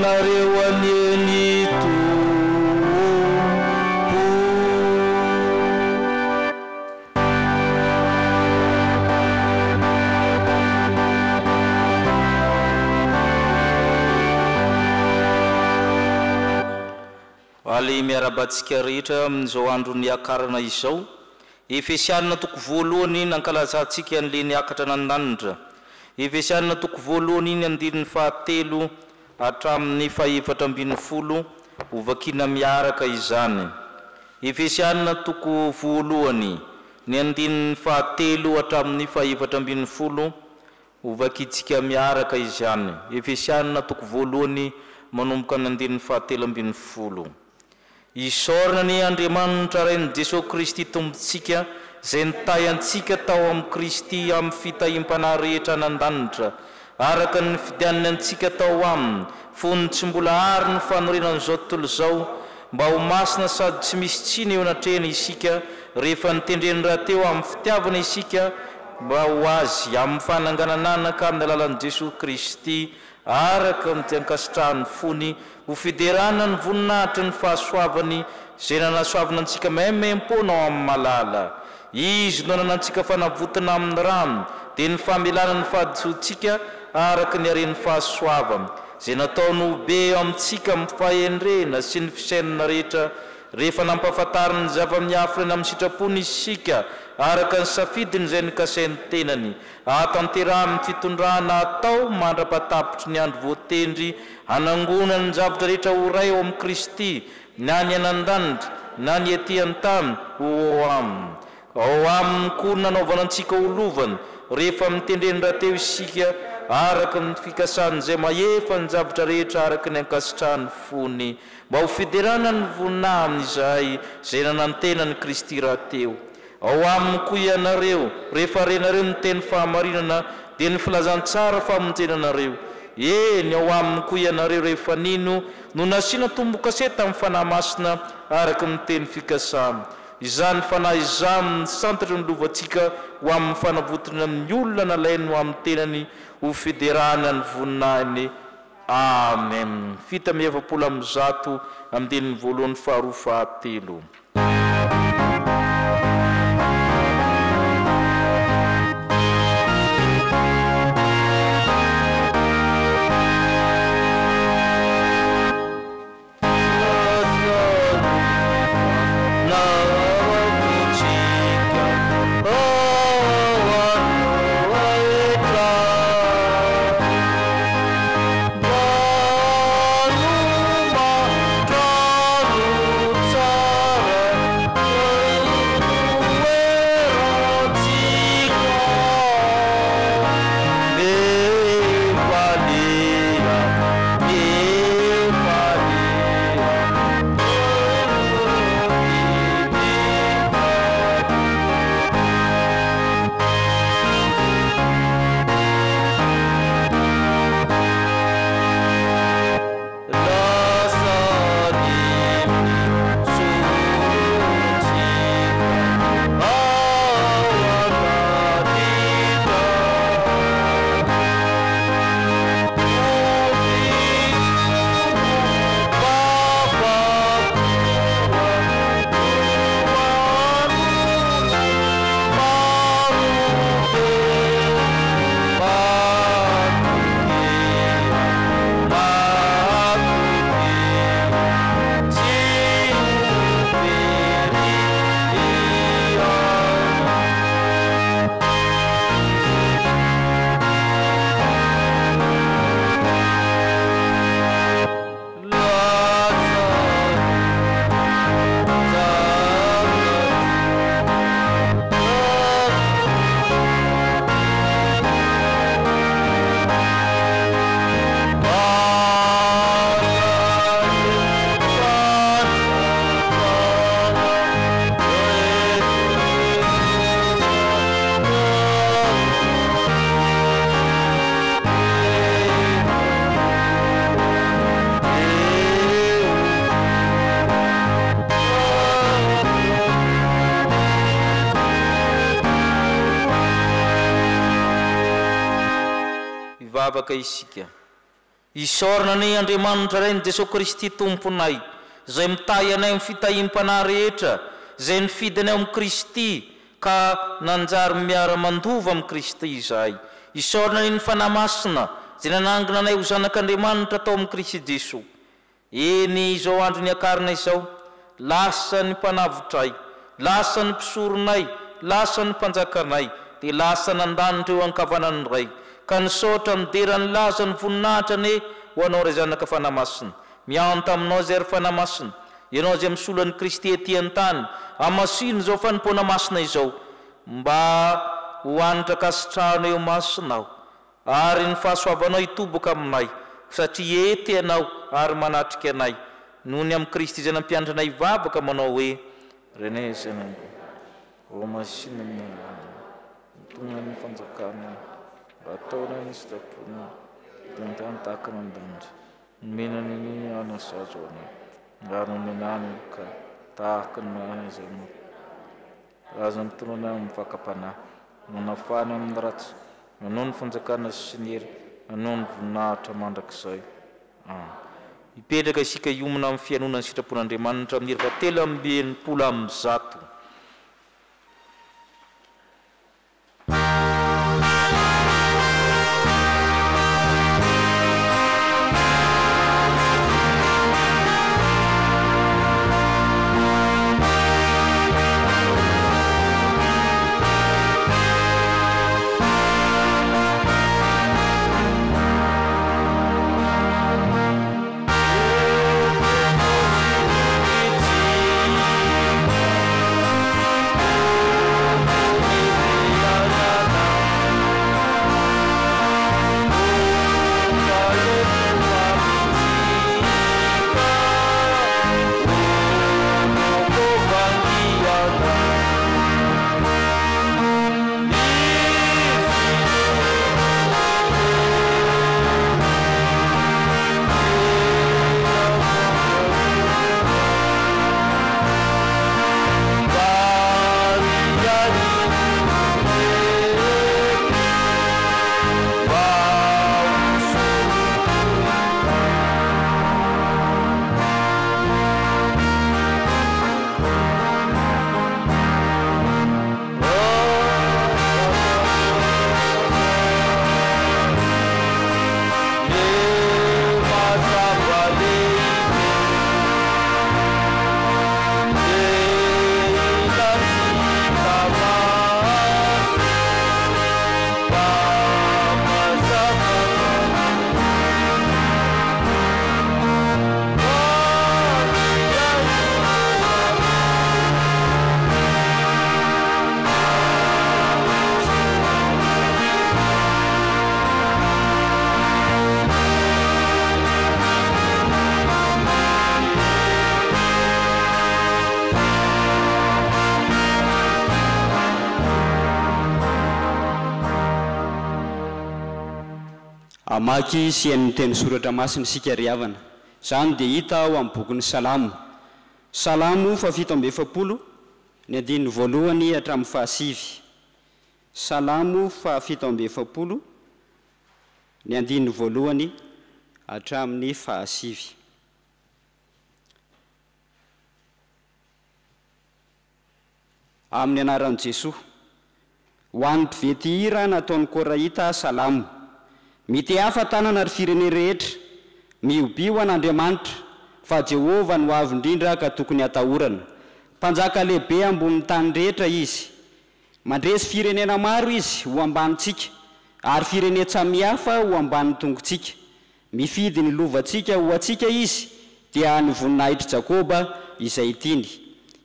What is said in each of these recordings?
nareo anieny Ali miarabantsika rehetra amin'izao andro niakarana izao. Efesianina toko voalohany nankalazantsika an'le niakatra nandanitra. Efesianina toko voalohany iny andinin'ny fahatelo hatramin'ny fahaefatra ambin'ny folo ovakina miaraka izany. Efesianina toko voalohany ny andinin'ny fahatelo hatramin'ny fahaefatra ambin'ny folo ovakitsika miaraka izany. Efesianina toko voalohany manomboka ny andinin'ny fahatelo ambin'ny folo. Isorana ny Andriamanitra rain'i Jesosy Kristy tompontsika zay nitahy antsika tao amin'ny Kristy amin'ny fitahiam-panahy rehetra nandanitra araka ny fidianany antsika tao aminy fony tsy mbola ary ny fanorenan'izao tontolo izao mba ho masina sady tsy misy tsiny eo anatrehana isika rehefa nitendreny raha teo amin'ny fitiavana isika mba ho azy amin'ny fananganananaka amin'ny alalan'i Jesosy Kristy araka ny ankasitrahany fony ho fiderana ny voninahitra ny fahasoavany zay nanasoavana antsika maimaimpona ao amin'ny malala. Izy no nanantsika fanavotana amin'ny rano dia ny famelana ny fahadisoantsika araka ny haren'ny fahasoavana zay nataony ho be amintsika amin'ny fahendrena sy ny fisainana rehetra rehefa nampahafantariny zava-miafina amin'ny sitrapony isika araka ny safidiny zay nikasainy tenany atanterahany fitondrana atao mandra-patapitry ny andro voatendry hanangona ny zavatra rehetra ho ray ao amin'ny Kristy na ny anan-danitra na ny aty an-tany ho ao aminy koa nanaovana antsika holovany rehefa mitendreny raha teo isika araka ny fikasany zay maefa ny zavatra rehetra araka ny ankasitrahany fony mba ho fiderana ny voninahiny izay nanantenany Kristy raha teo. Ao aminy koa ianareo rehefa renareo ny teny fahamarinana dia ny filazantsara famonjenanareo. Eny ao aminy koa ianareo rehefa nino no nasiana tombo-kase tamin'ny fanahy masina araka ny teny fikasana. Izany fanahy izany ny santatra ny lovantsika ho amin'ny fanavotana amin'ny olona nalainy ho amin'ny tenany ho fiderana ny voninahiny. Amen. Fita miefapolo amin'ny zato amin'ny voalohany faharoa fahatelo. Isika Isaorana ny Andriamanitra ray ny Jesosy Kristy tomponay, zay mitahy anay amin'ny fitahim-panahy rehetra, zay nifidy anay amin'ny Kristy ka nanjary miara-mandova amin'ny Kristy izahay. Isaorana ny fanahy masina zay nanangona anay ho zanak'Andriamanitra tao amin'ny Kristy Jesosy. Eny izao andro ny akarina izao, lasa ny mpanavotray, lasa ny mpisoronay, lasa ny mpanjakanay, dia lasa nandanitra eo ankavanany ray, ka nisaotra midera ny laza ny voninahitra ne ho anao ray zanaka fanahy masina. Mianta aminao zay ry fanahy masina, ianao zay misolo an'i Kristy ety an-tany, amasino izao fanompoana masina izao, mba ho anitra kasitrahana eo masinao, ary ny fahasoavanao hitoboka aminay, satria ety ianao ary manatrika anay. Noho ny amin'ny Kristy izay nampianatra anay hivavaka manao hoe: Renay zanako, o masina mitongna ny fanjakana, ataonay ny sitrapona, dantany tahaka mandandra, menany ny anasazo anay, ngano menany ka tahaka ny manay zanako, aza mitonana amin'ny fakapanahy, manafana amin'ny ratsy, manao ny fanjakana sy ny hery, manao ny voninahitra mandrakizay. Ipetraka isika iomina amin'ny fianonana ny sitrapon'Andriamanitra amin'ny herin'ny 780. Amaky sy ny teny soratra masina sika riavana. Zany dia hita ao amin'ny bokin'ny Salamo. Salamo 770 ny andininy voalohany hatramin'ny fahasivy. Salamo 770 ny andininy voalohany hatramin'ny fahasivy. Amin'ny anaran'i Jesosy, ho an'ny mpivety hira nataon'ny Koraita salamo. Mity hafa tanana ary firene rehetra, miobio an'Andriamanitra, fa Jehovah no avo indrindra ka tokony atahorana. Mpanjaka lehibe ambonin'ny tany rehetra izy. Mandresy firenena maro izy ho ambanintsika, ary firenena samihafa ho ambanin'ny tongotsika. Mifidy ny lovantsika ho atsika izy, dia ny voninahitry Jakoba izay tiny.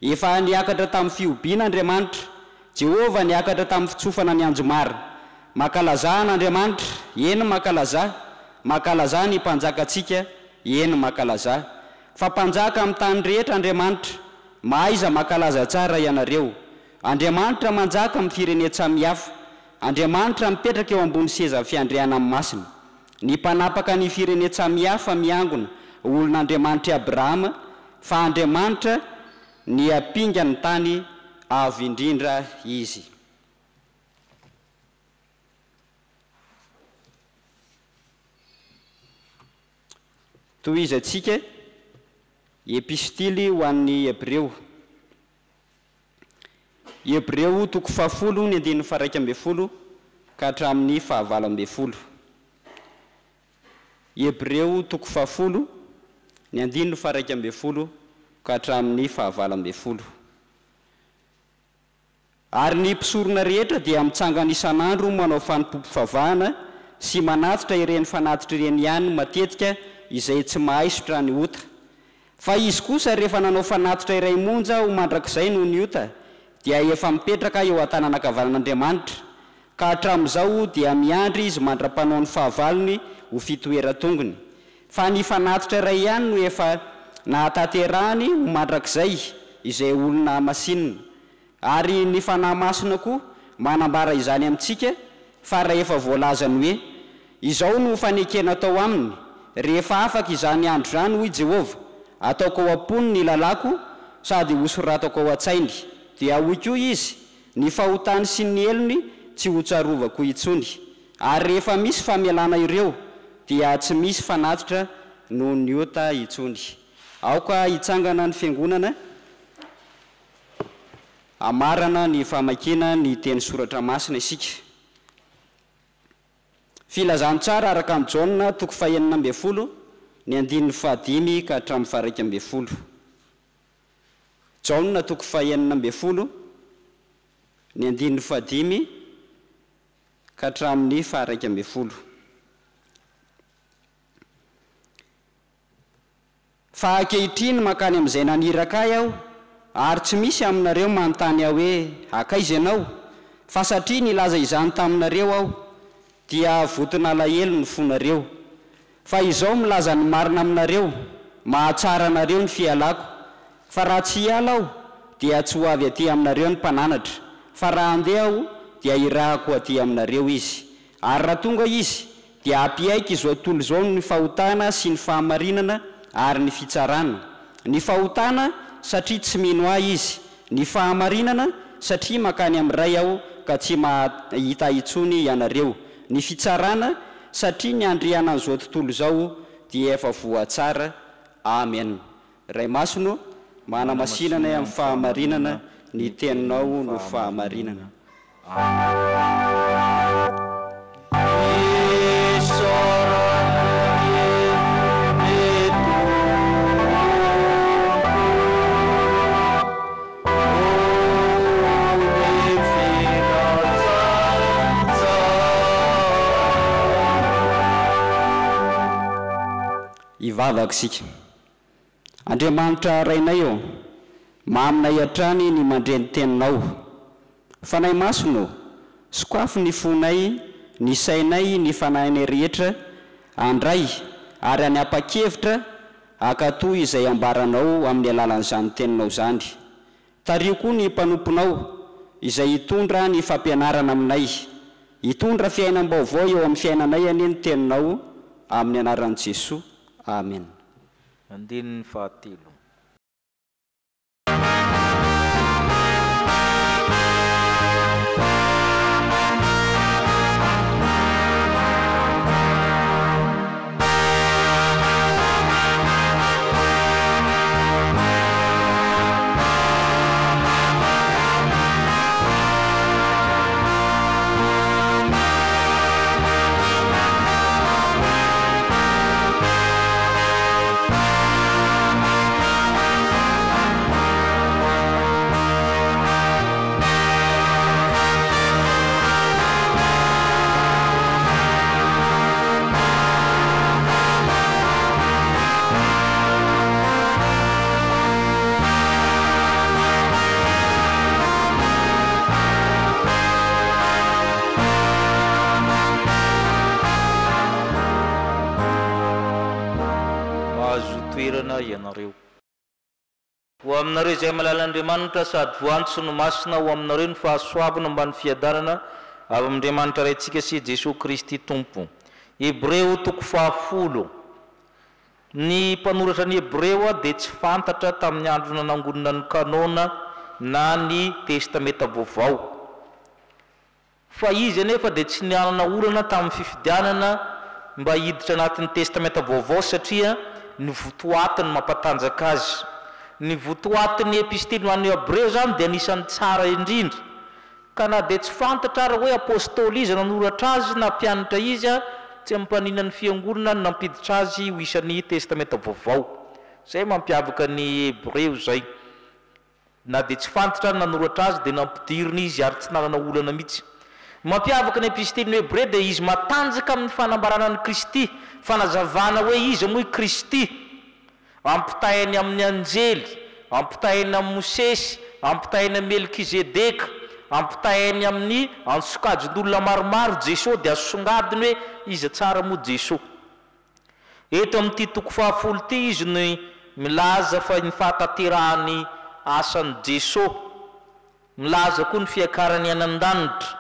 Efa niakatra tamin'ny fiobian'Andriamanitra, Jehovah niakatra tamin'ny fitsofana ny anjomara. Makalaza an'Andriamanitra, eny makalaza ny mpanjakatsika, eny makalaza. Fa mpanjaka amin'ny tany rehetra Andriamanitra, maiza makalaza tsara ianareo. Andriamanitra manjaka amin'ny firenena samihafa. Andriamanitra mipetraka eo ambony seza fiandriana amin'ny masina. Ny mpanapaka ny firenena samihafa miangona olon'Andriamanitra Abrahama, fa Andriamanitra ny apinga ny tany avo indrindra izy. toy izy atsika epistily ho an'ny Hebreo. Hebreo toko 10 ny 1:10 ka hatramin'ny 9:20. Hebreo toko 10 ny 1:10 ka hatramin'ny 9:20. Ary ny mpisorona rehetra dia mitsangana isan'andro manao fanompoam-pivavahana sy manatitra ireny fanatitra ireny ihany matetika izay tsy mahaisotra ny ota. Fa izy kosa rehefa nanao fanatitra iray monja ho mandrakizay no ny ota dia efa mipetraka eo an-tananankavanan'Andriamanitra ka hatramin'izao dia miandry izy mandra-panao ny fahavalony ho fitoeran-tongony. Fa ny fanatitra iray ihany no efa nahatanterahany ho mandrakizay izay olona masinina. Ary ny fanahy masina koa manambara izany amintsika fa rehefa voalazany hoe izao no fanekena atao aminy rehefa afaka izany andro izany hoy Jehovah, ataoko ao am-pony ny lalako sady hosoratako ao an-tsainy, dia hoy koa izy ny fahotany sy ny elony tsy ho tsarovako intsony. Ary rehefa misy famelana ireo dia tsy misy fanatitra noho ny ota intsony. Aoka hitsangana ny fiangonana amarana ny famakina ny teny soratra masina isika. Filazany tsara araka amin'ny Jaona toko 9 ny 15 ka hatramin'ny 12. Jaona toko 9 ny 15 ka hatramin'ny 12. Fa ankehitriny makany amin'izay naniraka aho ary tsy misy aminareo manontany aho hoe akaiza ianao, fa satria nilaza izany taminareo aho dia votona alahelo ny fonareo. Fa izao milaza ny marina aminareo, mahatsara anareo ny fialako. Fa raha tsy hiala aho dia tsy ho avy aty aminareo ny mpananatra, fa raha andeha aho dia irahako aty aminareo izy. Ary raha tonga izy dia hampiaiko izao tontolo izao ny fahotana sy ny fahamarinana ary ny fitsarana. Ny fahotana satria tsy mino ahy izy, ny fahamarinana satria makany amin'ray aho ka tsy mahita intsony ianareo, ny fitsarana satria ny andriana an'izao tontolo izao dia efa voatsara. Amen. Ray masino manamasinana amin'ny fahamarinana, ny teninao no fahamarinana. Ivavaka sika. Andriamanitra rainay eo, maminay hatrany ny mandreny teninao. Fanahy masino, sokafo ny fonay, ny sainay, ny fanahinay rehetra andray ary any apa-kevitra akatoy izay ambaranao amin'ny alalan'izany teninao zany. Tario koa ny mpanomponao izay hitondra ny fampianarana aminay, hitondra fiainam-baovao eo amin'ny fiainanay anie ny teninao amin'ny anaran'i Jesosy. Amen. Andininy fahatelo. Ianareo ho aminareo izay malalan'Andriamanitra sady voantsy no masina ho aminareo ny fahasoavana ambany fiadanana avy amin'Andriamanitra raintsika sy Jesosy Kristy Tompo. Hebreo toko 10. Ny mpanoratra ny Hebreo dia tsy fantatra tamin'ny andro nanangonana ny kanona na ny testamenta vaovao. Fa izy anefa dia tsy nianana olana tamin'ny fifidianana mba hiditra anatin'ny testamenta vaovao satria ny votoatiny mampatanjaka azy. Ny votoatiny epistily ho an'ny Hebreo zany dia anisan'ny tsara indrindra, ka na dia tsy fantatra raha hoe apôstôly izy nanoratra azy na mpianatra izy tsy ampanina ny fiangonana no nampiditra azy ho isan'ny testamenta vaovao. Zay mampiavaka ny Hebreo zay. Na dia tsy fantatra nanoratra azy dia nampidirina izy ary tsy nanana olana mihitsy. Mampiavaka ny epistily ny Hebreo dia izy matanjaka amin'ny fanambarana ny Kristy, fanazavana hoe izy moa Kristy, ampitahiny amin'ny anjely, ampitahiny amin'ny Mosesy, ampitahiny amin'ny Melkizedeka, ampitahiny amin'ny ansokajin'olona maromaro Jesosy dia asongadiny hoe izy tsara moa Jesosy. Eto amin'ity toko 10 ity izy ny milaza fa ny fahataterahany asan'ny Jesosy, milaza koa ny fiakarany anan-danitra.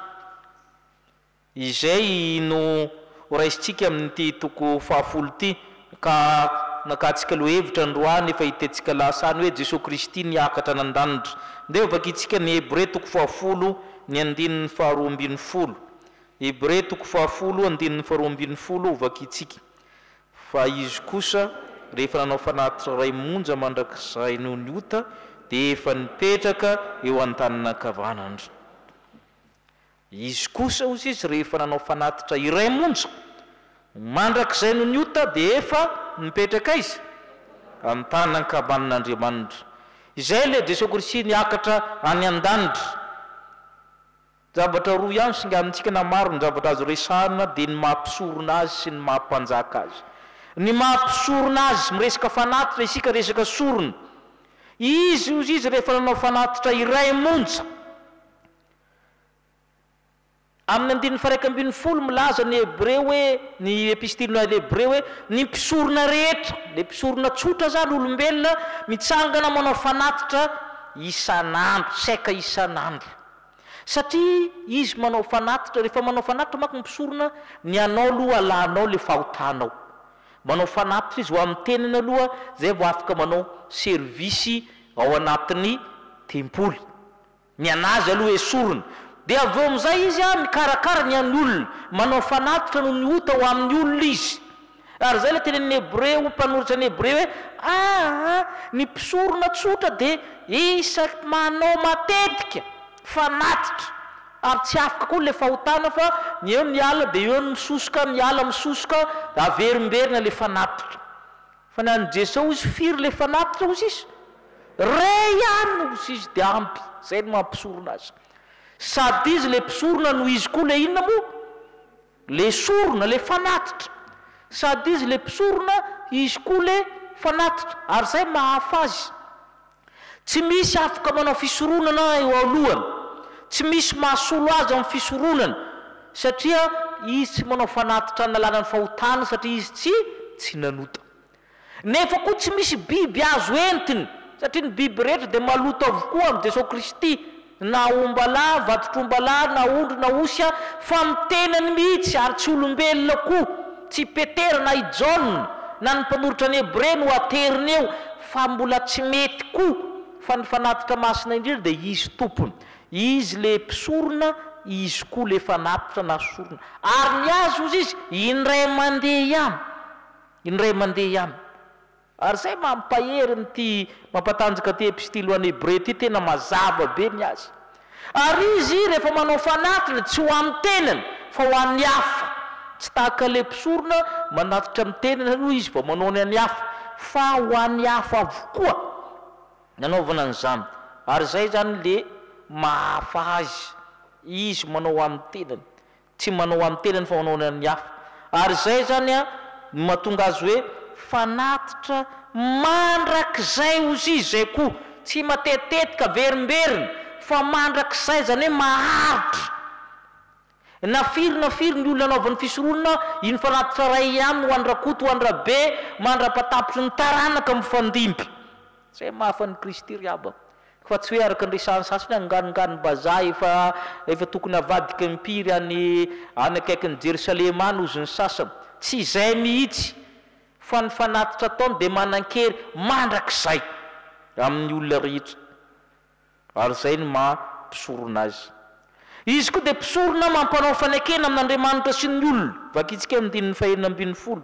Izay no raisitsika amin'ity toko 10 ity, ka nakatsika lo hevitra androany efa hitentsika lasany hoe Jesosy Kristy niakatra anan-danitra. Ndeha vakitsika ny Hebreo toko 10 ny 220. Hebreo toko 10 220 vakitsika. Fa izy kosa rehefa nanao fanatitra ray monja mandrakizay no niota dia efa nipetraka eo an-tanana ankavanana. Izy kosa ozy izy rehefa nanao fanatitra iray monja mandrakizay no niota dia efa nipetraka izy an-tanana ankavanan'Andriamanitra. Izay le Jesosy Kristy niakatra any an-danitra. Zavatra roa ihany singa amintsika na maro ny zavatra azo resahana dia ny mampisorona azy sy ny mampanjaka azy. Ny mampisorona azy miresaka fanatitra isika resaka sorona. Izy ozy izy rehefa nanao fanatitra iray monja amin'ny 120 milaza ny Hebreo hoe ny epistily ny Hebreo hoe ny mpisorona rehetra, le mpisorona tsotra zany olombelona mitsangana manao fanatitra isan'andro, saika isan'andro. Satria izy manao fanatitra, rehefa manao fanatitra manko ny mpisorona ny anao aloha alanao le fahotanao. Manao fanatitra izy ho amin'ny tenany aloha zay vao afaka manao servisy ao anatin'ny tempoly. Ny anazy aloha esorona. Dia aveo amin'izay izy mikarakara ny an'ny olona, manao fanatitra no ny ota ho amin'ny olona izy. Ary zay le tenen'ny Hebreo, mpanoratra ny Hebreo hoe ny mpisorona tsotra dia isaky manao matetika fanatitra ary tsy afaka koa le fahotana fa ny eo miala dia eo misosoka, miala misosoka averimberina le fanatitra. Fa na ny Jesosy izy firy le fanatitra ozy izy ray ihany ozy izy dia ampy. Zay no mampisorona azy. Sady izy le mpisorona no izy koa le inona moa le sorona le fanatitra. Sady izy le mpisorona izy koa le fanatitra. Ary zay mahafa azy. Tsy misy afaka manao fisoronana eo alohany, tsy misy mahasolo azy amin'ny fisoronana, satria izy tsy manao fanatitra ny lalànany fahotana, satria izy tsy nanota. Nefa koa tsy misy biby azo entiny, satria ny biby rehetra dia maloto avokoa amin'ny Jesosy Kristy, na ombala, vatotr'ombala, na ondry, na osy, fa mitenany mihitsy ary tsy olombelona koa, tsy Petera na i John na ny mpanoratra ny Hebreo no ateriny eo, fa mbola tsy mety koa. Fa ny fanatitra masina indrindra dia izy tompony. Izy le mpisorona, izy koa le fanatitra na sorona. Ary ny azy ozy izy indray mandeha ihany, indray mandeha ihany. Ary zay mampahery n'ity mampatanjaka ty epistily ho an'ny Hebreo ty tena mazava be ny azy. Ary izy rehefa manao fanatitra tsy ho amin'ny tenany fa ho an'ny hafa. Tsy tahaka le mpisorona manatitra amin'ny tenany aloha izy vao manao ny an'ny hafa, fa ho an'ny hafa avokoa nanaovana an'izany. Ary zay zany le mahafa azy. Izy manao amin'ny tenany, tsy manao amin'ny tenany fa manao ny an'ny hafa. Ary zay zany mahatonga azy hoe fanatitra mandrakizay ozy izy zay koa, tsy matetetika verimberina fa mandrakizay zany hoe maharitra. Na firy ny olona anaovan'ny fisoronana iny fanatitra ray ihany ho andrakoto, ho andrabe, mandra-patapitry ny taranaka mifandimby. Zay mahafan'ny Kristy riaba. Fa tsy hoe araka ny resahany sasany anganongany bazaha efa tokony avadika mpiry any akaikin'ny Jerosalema any ozy ny sasany. Tsy izay mihitsy. Fa ny fanatitra taony dia manan-kery mandrakizay amin'ny olona rehetra. Ary zay ny mampisorona azy. Izy koa dia mpisorona mampanao fanekena amin'Andriamanitra sy ny olona. Vakitsika amin'ny 2:20.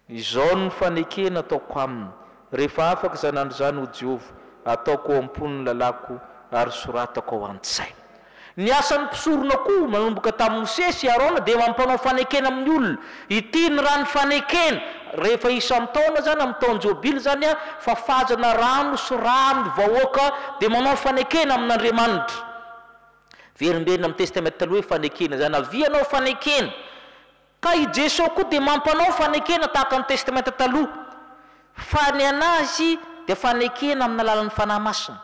izao ny fanekena ataoko aminy rehefa afaka zanandro zany ho Jehova ataoko ao ampon'ny lalako ary soratako ao an-tsaina. Ny asan'ny mpisorona koa manomboka tamin'ny Mosesy Arona dia mampanao fanekena amin'ny olona. Ity ny rano fanekena rehefa isan-taona zany amin'ny taon'ny Jobily zany a fafazana rano sy rano vahoaka dia manao fanekena amin'Andriamanitra. Verimberina amin'ny testamenta taloha hoe fanekena zany avianao fanekena. Ka i Jesosy koa dia mampanao fanekena tahaka ny testamenta taloha. Fa ny anazy dia fanekena amin'ny alalan'ny fanahy masina.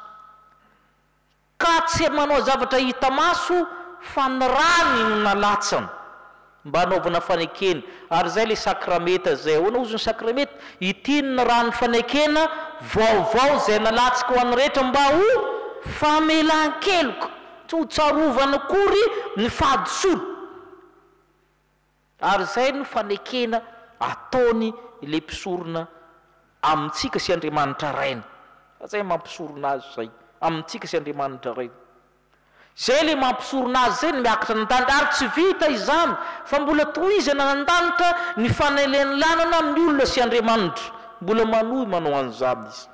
Ka tsy manao zavatra hita maso fa ny rany no nalatsana mba hanaovana fanekena. Ary zay le sakrameta zay ahoana ozy ny sakrameta ity ny rano fanekena vaovao zay nalatsaka ho an'ny rehetra mba ho famelan-keloka tsy ho tsarovana kory ny fahadisolo. Ary zay no fanekena ataony le mpisorona amintsika sy Andriamanitra rainy. Zay mampisorona azy zay amintsika sy Andriamanitra rainy. Zay le mampisorona azy zay ny miakatra nan-danitra ary tsy vita izany fa mbola tohizana nan-danitra ny faneleny lanana amin'ny olona sy Andriamanitra. Mbola manohy manao an'izany izy.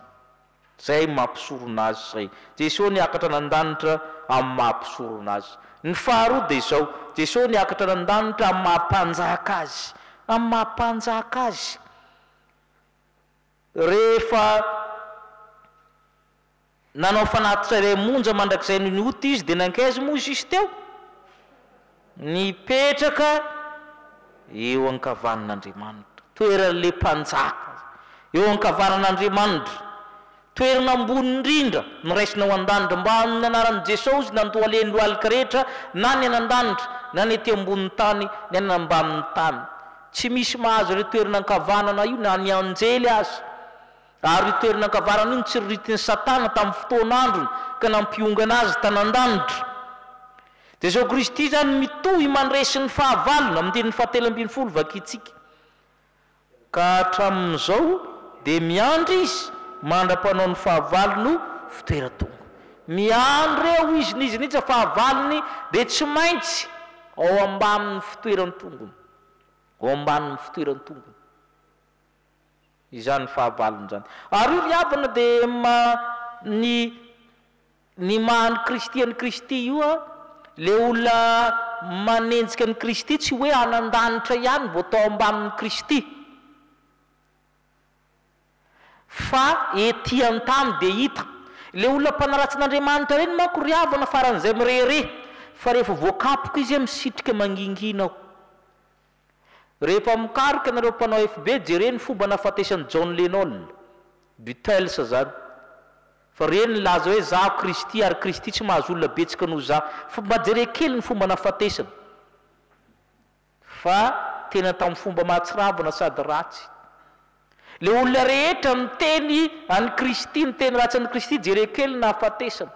Zay mampisorona azy zay. Jesosy niakatra nan-danitra amin'ny mampisorona azy. Ny faharoa dia izao Jesosy niakatra nan-danitra amin'ny mampanjaka azy. Amin'ny mampanjaka azy. Rehefa nanao fanatitra iray monja mandrakizay ny ota izy dia nankaiza moa izy teo? Nipetraka eo ankavanan'Andriamanitra. Toeran'le mpanjaka eo ankavanan'Andriamanitra. Toerana ambony indrindra niraisina ao an-danitra mba amin'ny anaran'i Jesosy nandoa aleny lohalika rehetra na ny anan-danitra na ny ety ambony tany ny any ambanin'ny tany. Tsy misy mahazo ireo toerana ankavanana io na ny anjely azy. Ary toerana ankavanana io tsy ritin'ny Satana tamin'ny fotoan'androny ka nampiongana azy tanan-danitra. Jesosy Kristy zany mitohy mandresy ny fahavalona amin'ny ny 7:70 vakitsika. Ka hatramin'izao dia miandry izy mandra-panao ny fahavalony fitoeran-tonga. Miandry eo izy nizynitsa fahavalony dia tsy maintsy ao ambanin'ny fitoeran-tongony. Ao ambanin'ny fitoeran-tongony. Izany fahavalony zany. Ary io riavana dia ny mahany Kristy an'i Kristy io a le olona manenjika an'i Kristy tsy hoe anan-danitra ihany vao tao ambanin'i Kristy. Fa ety an-tany dia hita. Le olona mpanaratsyn'Andriamanitra reny manko riavana faran'izay mirere. Fa rehefa voakapoka izy misitrika mangingina ao. Rehefa mikaroka nareo mpanao FB jereny fomba nahafatesan'i John Lennon, Beatles zany. Fa reny laza hoe zaho Kristy ary Kristy tsy mahazo olona betsaka noho za. Fa mba jere kely ny fomba nahafatesana. Fa tena tamin'ny fomba mahatsiravana sady ratsy. Le olona rehetra miteny an'i Kristy, miteny ratsy an'i Kristy jere kely nahafatesana.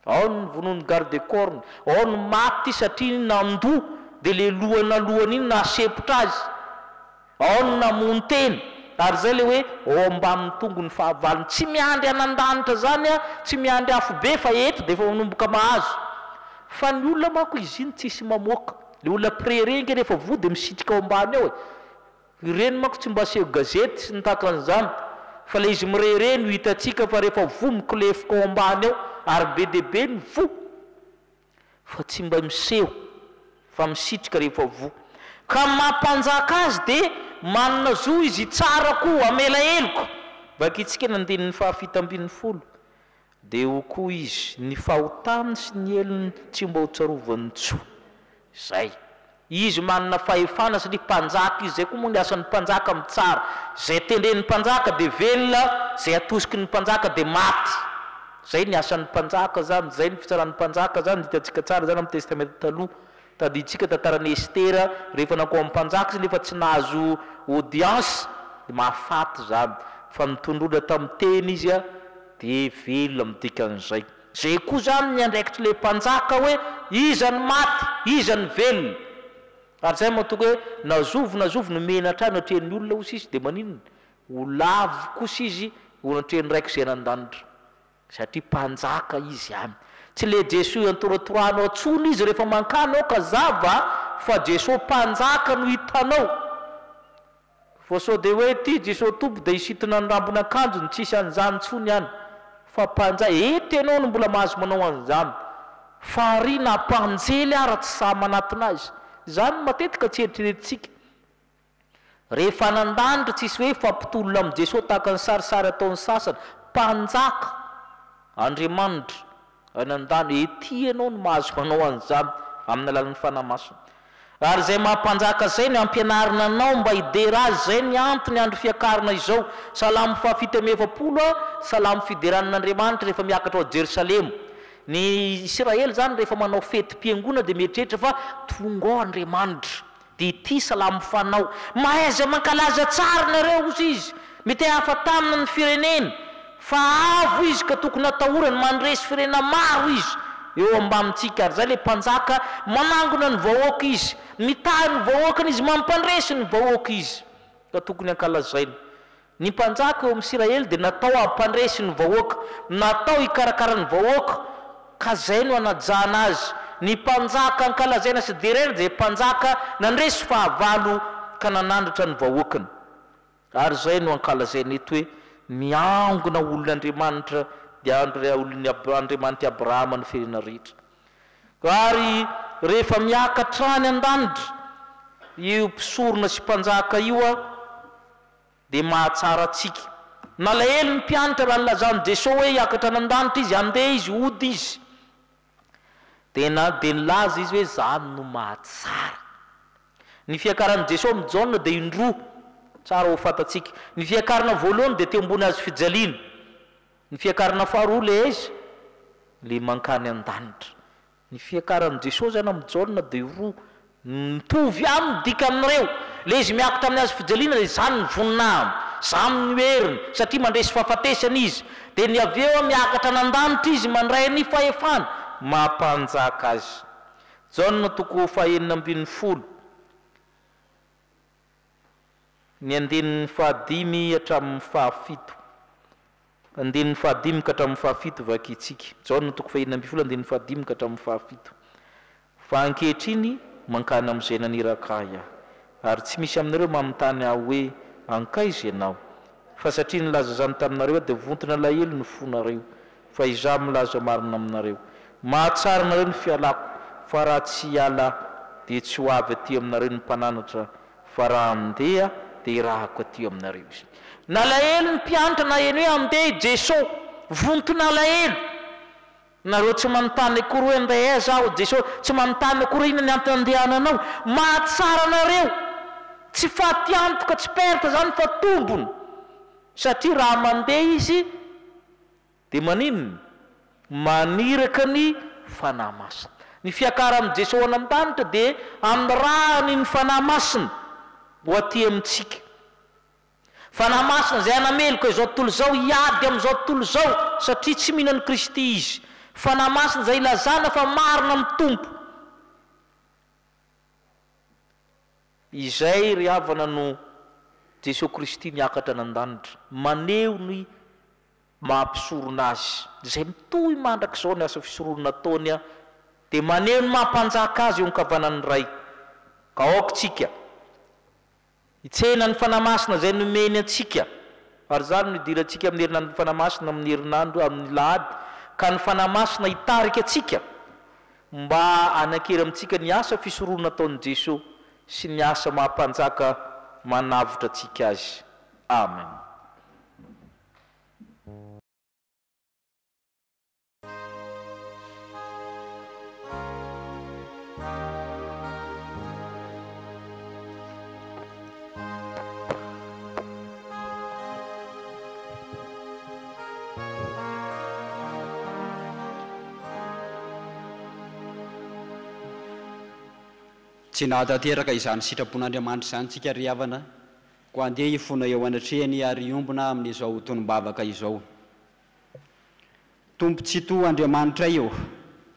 Ao ny vonoiny garde corne, ao ny maty satria nandoa dia le lohany iny nasepotra azy. Ao ny namony teny. Ary zay le hoe ao ambanin'ny tongony fahavalony. Tsy miandry anan-danitra zany a, tsy miandry afo be fa eto dia efa manomboka mahazo. Fa ny olona manko izy iny tsisy mamoaka. Le olona prerengy rehefa vo dia misitrika ao ambany ao. Ireny manko tsy mba aseho gazety sy nitaka an'izany. Fa le izy mirere no hitatsika fa rehefa vo mikilefika ao ambany ao ary be dia be ny vo. Fa tsy mba miseho fa misitrika rehefa vo. Ka mampanjaka azy dia manana zo izy tsara koa amela eloko. Vakitsika nandinin'ny 7:70 dia ho koa izy ny fahotany sy ny elony tsy mba ho tsarovany tso. Zay. Izy manana fahefana satria mpanjaka izy zay koa moa ny asan'ny mpanjaka amin'ny tsara. Zay tendren'ny mpanjaka dia velona, zay atosiky ny mpanjaka dia maty. Zay ny asan'ny mpanjaka zany, zay ny fitsaran'ny mpanjaka zany hitantsika tsara zany amin'ny testamenta taloha. Taditsika tantaran'i Estera rehefa nakao amin'ny mpanjaka izy nefa tsy nahazo audience dia mahafaty zany. Fa nitondrona tamin'ny teny izy a dia velona amin'ny dikan'izay. Zay koa zany ny andraikitry le mpanjaka hoe iza ny maty, iza ny velona. Ary zay mahatonga hoe nazovo menatra natrehan'ny olona ozy izy dia maninona? Ho lavo kosa izy ho natrehan'ny raiky izay nan-danitra. Satria mpanjaka izy any. Tsy le Jesosy antoratorano atsony izy rehefa mankanao ka zava fa Jesosy mpanjaka no hitanao. fa sao dia hoe ty Jesosy tompo dia isitona ny rambony akanjony tsisy an'izany tsony ihany fa mpanjay enao no mbola mahazo manao an'izany fa ry na mpanjely ara tsy samy manatona azy izany matetika tsy eritreretintsika rehefa nandanitra tsisy hoe fampitolona amin'i Jesosy tahaka ny sarisary ataon'ny sasany mpanjaka Andriamanitra anandany ety ianao no mahazo manao an'izany amin'ny alalan'ny fanahy masina ary izay mampanjaka zay ny ampianarina anao mba hidera azy zay ny antony andro fiakarana izao salamo fahafito amby efapolo salamo fideranan'Andriamanitra rehefa miakatra ao Jerusalema ny Israely zany rehefa manao fety-piangona dia mieritreritra fa tonga ao Andriamanitra dia ity salamo fanao mahaiza mankalaza tsara nareo ozy izy mety hafa tamina ny firenena fa avo izy ka tokony atahorany mandresy firenena maro izy eo ambamintsika ary zay le mpanjaka manangona ny vahoaka izy mitahy ny vahoakany izy mampandresy ny vahoaka izy ka tokony ankalazaina ny mpanjaka eo amin'ny Israely dia natao ampandresy ny vahoaka natao hikarakara ny vahoaka ka zay no anajana azy ny mpanjaka ankalazaina sy derery dia mpanjaka nandresy fahavalo ka nanandratra ny vahoakany ary zay no ankalazaina eto hoe miangona olon'Andriamanitra dia olon'ny Andriamanitra Abrahama ny firenena rehetra ary rehefa miakatra any an-danitra io mpisorona sy mpanjaka io dia mahatsara atsika nalahelo ny mpianatra raha nilazany Jesosy hoe hiakatra any an-danitra izy andeha izy ody izy dia nilaza izy hoe zany no mahatsara ny fiakaran'i Jesosy amin'ny Jaona dia indroa tsara ho fatatsika ny fiakarana voalohany dia teo ambony azy fijaliana ny fiakarana faharoa le izy le mankany an-danitra ny fiakaran'i Jesosy zany amin'ny Jaona dia roa mitovy aminy dika amin'ireo le izy miakatra amin'ny azy fijaliana dia zany ny voninahiny zany ny heriny satria mandresy fahafatesana izy dia ny avy eo miakatra an-danitra izy mandray ny fahefana mampanjaka azy Jaona toko fahaenina ambin'ny folo ny andinin'ny fahadimy hatramin'ny fahafito andinin'ny fahadimy ka hatramin'ny fahafito vakitsika Jaona toko fahaenina ambin'ny folo andinin'ny fahadimy ka hatramin'ny fahafito fa ankehitriny mankany amin'izay naniraka ary tsy misy aminareo manontany aho hoe ankaiza ianao fa satria nilaza zany taminareo dia vontona lahelo ny fonareo fa izaho milaza marina aminareo mahatsara nareo ny fialako fa raha tsy hiala dia tsy ho avy aty aminareo ny mpananatra fa raha andeha dia irahako aty aminareo izy nalahelo ny mpianatra na eny hoe andeha Jesosy vontona lahelo nareo tsy manontany akory hoe andeha aiza aho Jesosy tsy manontany akory ina ny antony andehananao mahatsara nareo tsy faty antoka tsy perta zany fa tombony satria raha mandeha izy dia maninony maniraka ny fanahy masina ny fiakara amin'i Jesosy any an-danitra dia amin'ny rahany ny fanahy masina ho aty amintsika fanahy masina zay anameloko izao tontolo izao hiady amin'izao tontolo izao satria tsy mihinany Kristy izy fanahy masina zay ilazana fa marina amin'ny tompo izay ry havana no Jesosy Kristy niakatra an-danitra maneho ny mampisorona azy zay mitohy mandrak'izao ny asa fisorona ataony dia maneho ny mampanjaka azy eo ankavanan'ny ray ka aokatsika hitsena ny fanahy masina zay nomeny atsika ary zany no idirantsika amin'ny herinandro fanahy masina amin'ny herinandro amin'ny lahady ka ny fanahy masina hitarika atsika mba anakery amintsika ny asa fisorona ataon'i Jesosy sy ny asa mampanjaka manavotra atsika azy amen. tsy nahatanteraka izany sitrapon'Andriamanitra izany tsika ry havana ko andeha hifona eo anatrehany ary iombona amin'izao tonom-bavaka izao tompo tsy to Andriamanitra eo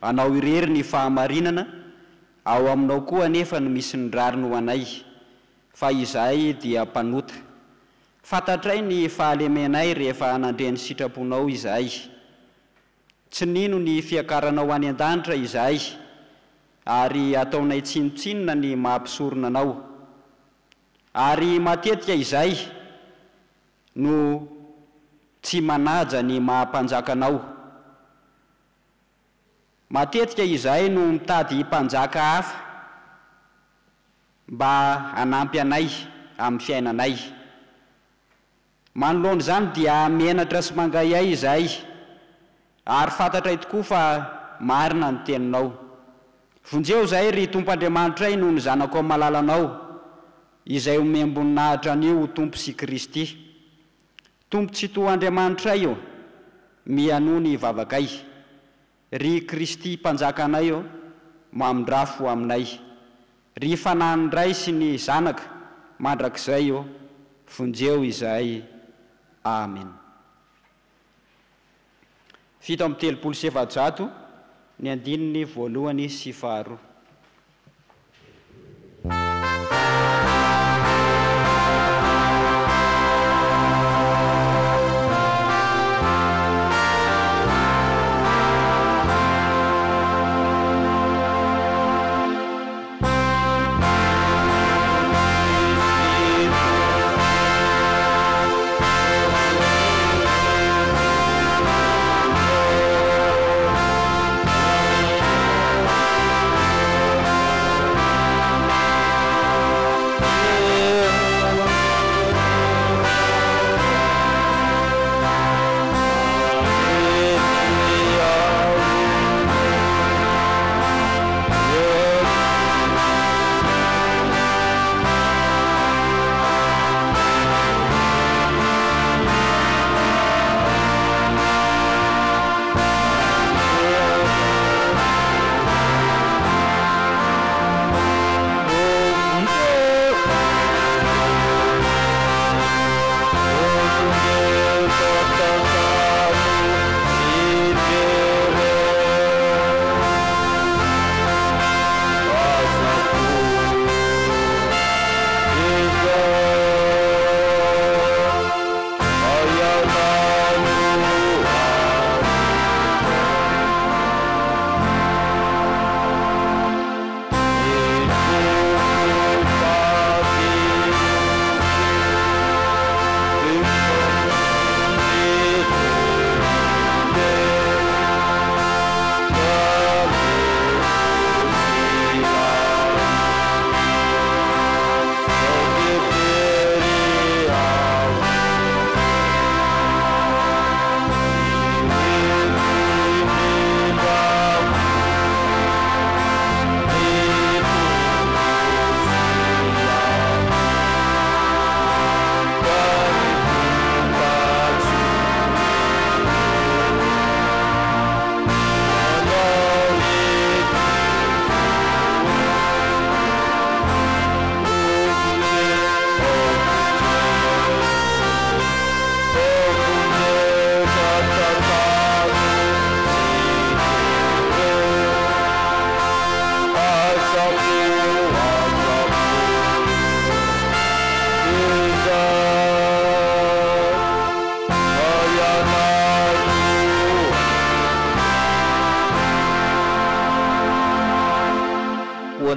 anao irery ny fahamarinana ao aminao koa anefa no misy ny rariny ho anay fa izahay dia mpanota fantatray ny fahalemenay rehefa anandreny sitraponao izahay tsy nino ny fiakaranao any an-danitra izahay ary ataonay tsinotsinona ny mampisorona anao ary matetika izay no tsy manaja ny mahampanjakanao. Matetika izay no mitady mpanjaka hafa mba hanampy anay amin'ny fiainanay. Manoloana izany dia mianatra sy mangay ay izay, ary fantatray tokoa fa marina ny teninao. Vonjeo izay ry Tompo Andriamanitray no ny zanako amin'ny malalanao, izay omemboninahitra an'io Tompo sy Kristy. Tompo tsy toa Andriamanitray io, mianoa ny vavakay. Ry Kristy mpanjakanay io, mamindrafo aminay. Ry fanahin'ny Ray sy ny Zanaka mandrakizay io, vonjeo izay. Amen. Fito amby telopolo sy efajato ny andininy voalohany sy faharoa.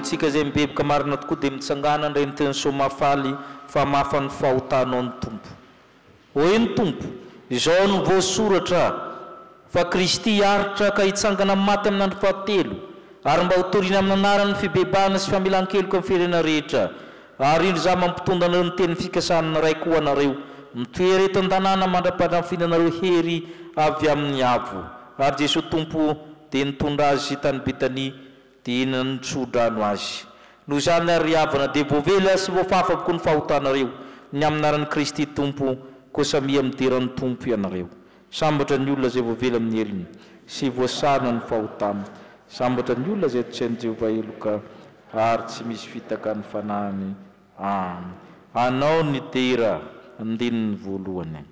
Antsika zay mibebaka marina tokoa dia mitsangana indray ny teny somafaly fa mafany fahotanao ny Tompo. Hoe ny Tompo, izao no voasoratra fa Kristy hiaritra ka hitsangana maty amin'ny andro fahatelo, ary mba hotoriana amin'ny anarany fibebahana sy famelan-keloka amin'ny firenena rehetra. Ary indro za mampitondra anareo ny teny fikasanana ray koa anareo, mitoery eto an-tanàna mandra-panamfinanareo hery avy amin'ny avo. Ary Jesosy Tompo dia nitondra azy tany Betania, dia iny nitsodrano azy. Noho izany ary havana dia voavela sy voafafako ny fahotanareo, ny amin'ny anaran'ny Kristy Tompo, kosa mia mideran'ny Tompo ianareo. Sambatra ny olona zay voavela amin'ny heriny, sy voasarina ny fahotana. Sambatra ny olona zay tsy hain'i Jehovah eloka, ary tsy misy fitaka ny fanahiny. Amen. Anao ny dera andininy voalohany.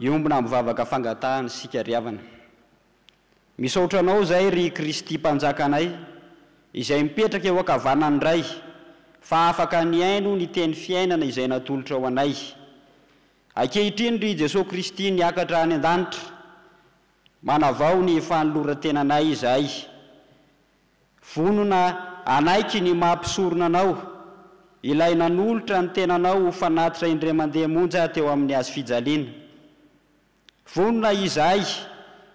iombona mivavaka fangatahany sika riavana. Misaotranao zay ry Kristy mpanjakanay izay mipetraka eo akavanany ray, fa afaka ny aino ny teny fiainana izay natolotra ao anay. Ankehitriny ry Jesosy Kristy niakatra any an-danitra, manavao ny fanoloran-tenanay izahay. Vonona anaiky ny mampisorona anao, ilay nanolotra ny tenanao ho fanatitra indray mandeha monja teo amin'ny azy fijaliana. Vonona izahay